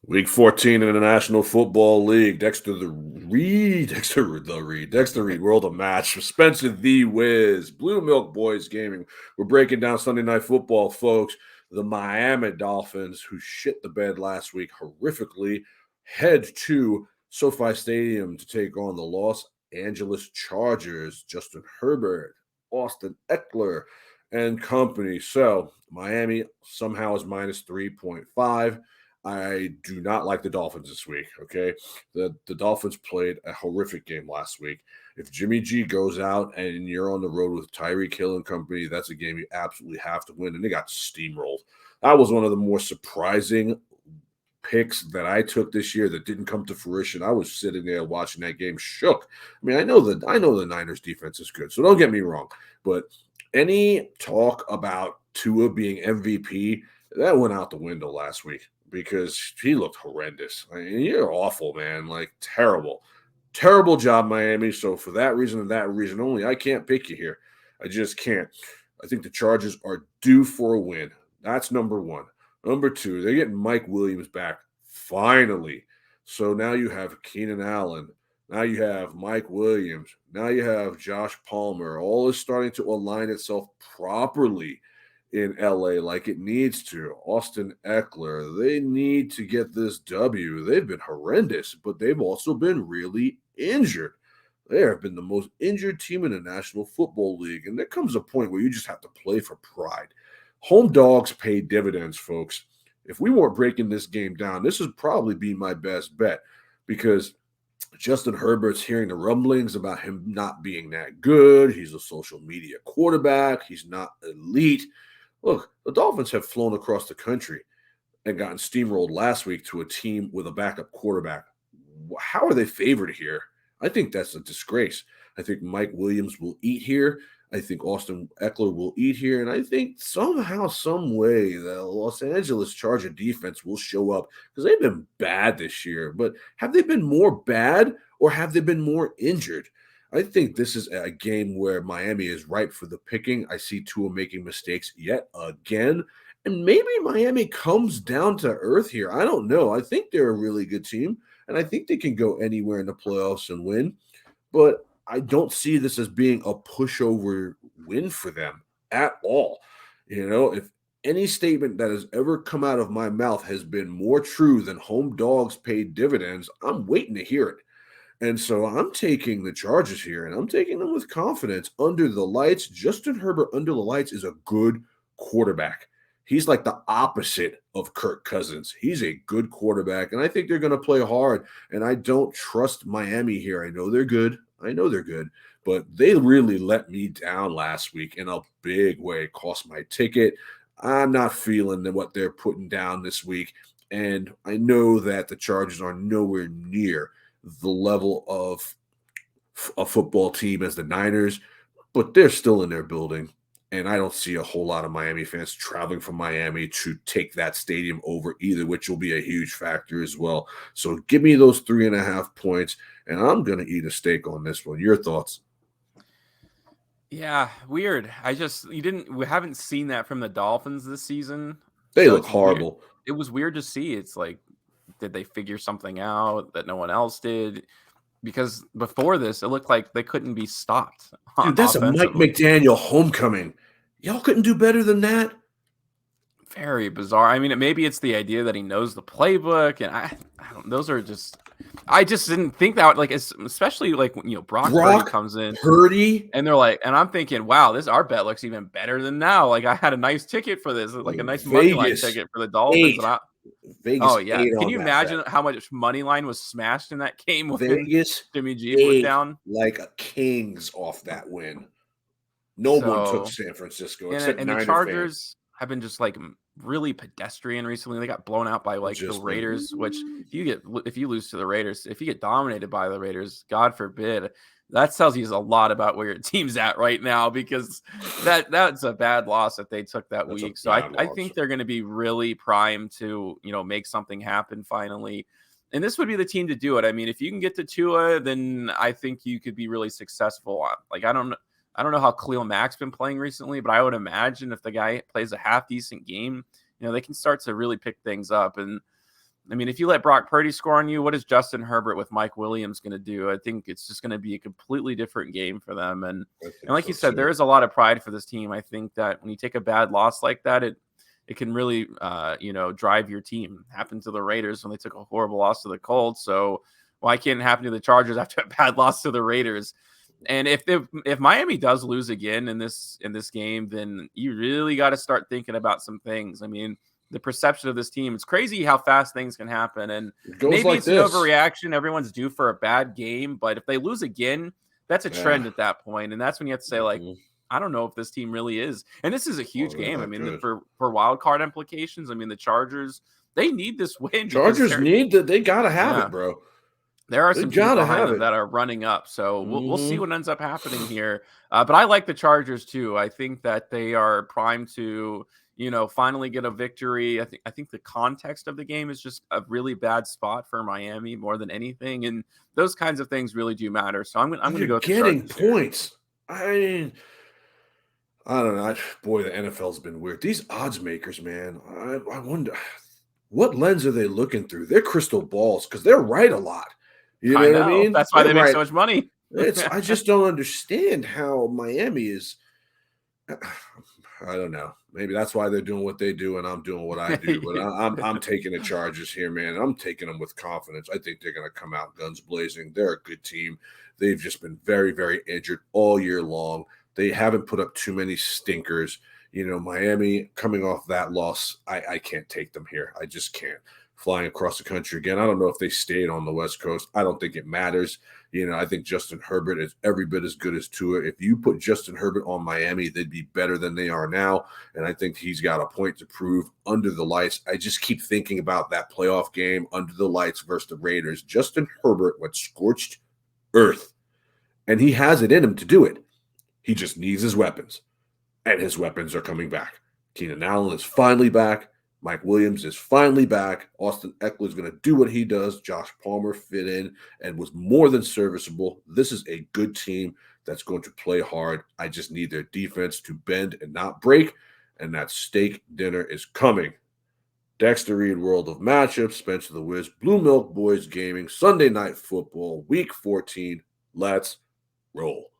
Week 14 in the National Football League. Dexter the Reed, World of Match, Spencer the Wiz, Blue Milk Boys Gaming. We're breaking down Sunday Night Football, folks. The Miami Dolphins, who shit the bed last week horrifically, head to SoFi Stadium to take on the Los Angeles Chargers. Justin Herbert, Austin Eckler, and company. So Miami somehow is minus 3.5. I do not like the Dolphins this week. Okay. The Dolphins played a horrific game last week. If Jimmy G goes out and you're on the road with Tyreek Hill and company, that's a game you absolutely have to win. And they got steamrolled. That was one of the more surprising picks that I took this year that didn't come to fruition. I was sitting there watching that game shook. I mean, I know the Niners defense is good, so don't get me wrong. But any talk about Tua being MVP, that went out the window last week because he looked horrendous. I mean, you're awful, man. Like terrible. Terrible job, Miami. So for that reason and that reason only, I can't pick you here. I just can't. I think the Chargers are due for a win. That's number one. Number two, they're getting Mike Williams back finally. So now you have Keenan Allen. Now you have Mike Williams. Now you have Josh Palmer. All is starting to align itself properly in LA like it needs to. Austin Eckler, they need to get this W. They've been horrendous, but they've also been really injured. They have been the most injured team in the National Football League. And there comes a point where you just have to play for pride. Home dogs pay dividends, folks. If we weren't breaking this game down, this would probably be my best bet because Justin Herbert's hearing the rumblings about him not being that good. He's a social media quarterback. He's not elite. Look, the Dolphins have flown across the country and gotten steamrolled last week to a team with a backup quarterback. How are they favored here? I think that's a disgrace. I think Mike Williams will eat here. I think Austin Eckler will eat here. And I think somehow, some way, the Los Angeles Charger defense will show up because they've been bad this year. But have they been more bad or have they been more injured? I think this is a game where Miami is ripe for the picking. I see Tua making mistakes yet again. And maybe Miami comes down to earth here. I don't know. I think they're a really good team, and I think they can go anywhere in the playoffs and win. But I don't see this as being a pushover win for them at all. You know, if any statement that has ever come out of my mouth has been more true than home dogs pay dividends, I'm waiting to hear it. And so I'm taking the Chargers here, and I'm taking them with confidence under the lights. Justin Herbert under the lights is a good quarterback. He's like the opposite of Kirk Cousins. He's a good quarterback, and I think they're going to play hard. And I don't trust Miami here. I know they're good. But they really let me down last week in a big way. Cost my ticket. I'm not feeling what they're putting down this week. And I know that the Chargers are nowhere near the level of a football team as the Niners, but they're still in their building. And I don't see a whole lot of Miami fans traveling from Miami to take that stadium over either, which will be a huge factor as well. So give me those 3.5 points, and I'm going to eat a steak on this one. Your thoughts? Yeah, weird. We haven't seen that from the Dolphins this season. They So look it's horrible. Weird. It was weird to see. It's like, did they figure something out that no one else did? Because before this, it looked like they couldn't be stopped. Dude, that's a Mike McDaniel homecoming. Y'all couldn't do better than that. Very bizarre. I mean, maybe it's the idea that he knows the playbook, and I don't. Those are just. I just didn't think that. Like, especially like Brock Purdy comes in, and they're like, and I'm thinking, wow, our bet looks even better than now. Like, I had a nice ticket for this, like a nice money line ticket for the Dolphins. Vegas. Oh yeah, can you imagine how much money line was smashed in that game when Vegas Jimmy G went down like a kings off that win? No one took San Francisco except and the Chargers have been just like really pedestrian recently. They got blown out by like the Raiders, which if you lose to the Raiders, if you get dominated by the Raiders, God forbid, that tells you a lot about where your team's at right now, because that's a bad loss that they took that week. So I think they're going to be really primed to, make something happen finally. And this would be the team to do it. I mean, if you can get to Tua, then I think you could be really successful. Like, I don't know how Khalil Mack's been playing recently, but I would imagine if the guy plays a half decent game, they can start to really pick things up. And I mean, if you let Brock Purdy score on you, what is Justin Herbert with Mike Williams going to do? I think it's just going to be a completely different game for them. And like you said, there is a lot of pride for this team. I think that when you take a bad loss like that, it can really, drive your team. Happened to the Raiders when they took a horrible loss to the Colts. So why can't it happen to the Chargers after a bad loss to the Raiders? And if Miami does lose again in this game, then you really got to start thinking about some things. I mean, the perception of this team, it's crazy how fast things can happen. And maybe it's an overreaction. Everyone's due for a bad game. But if they lose again, that's a trend at that point. And that's when you have to say, like, I don't know if this team really is. And this is a huge game. I mean, for wild card implications, I mean, the Chargers, they need this win. Chargers they got to have it, bro. There are some teams behind them that are running up. So we'll see what ends up happening here. But I like the Chargers too. I think that they are primed to, finally get a victory. I think the context of the game is just a really bad spot for Miami more than anything. And those kinds of things really do matter. So I'm going to go getting points. I mean, I don't know. Boy, the NFL's been weird. These odds makers, man, I wonder what lens are they looking through? They're crystal balls because they're right a lot. You know what I mean? That's why they make so much money. I just don't understand how Miami is. I don't know. Maybe that's why they're doing what they do and I'm doing what I do. But I'm taking the Chargers here, man. I'm taking them with confidence. I think they're going to come out guns blazing. They're a good team. They've just been very, very injured all year long. They haven't put up too many stinkers. Miami coming off that loss, I can't take them here. I just can't. Flying across the country again. I don't know if they stayed on the West Coast. I don't think it matters. I think Justin Herbert is every bit as good as Tua. If you put Justin Herbert on Miami, they'd be better than they are now. And I think he's got a point to prove under the lights. I just keep thinking about that playoff game under the lights versus the Raiders. Justin Herbert went scorched earth, and he has it in him to do it. He just needs his weapons, and his weapons are coming back. Keenan Allen is finally back. Mike Williams is finally back. Austin Eckler is going to do what he does. Josh Palmer fit in and was more than serviceable. This is a good team that's going to play hard. I just need their defense to bend and not break, and that steak dinner is coming. Dexter Reed, World of Matchups, Spencer the Wiz, Blue Milk Boys Gaming, Sunday Night Football, Week 14. Let's roll.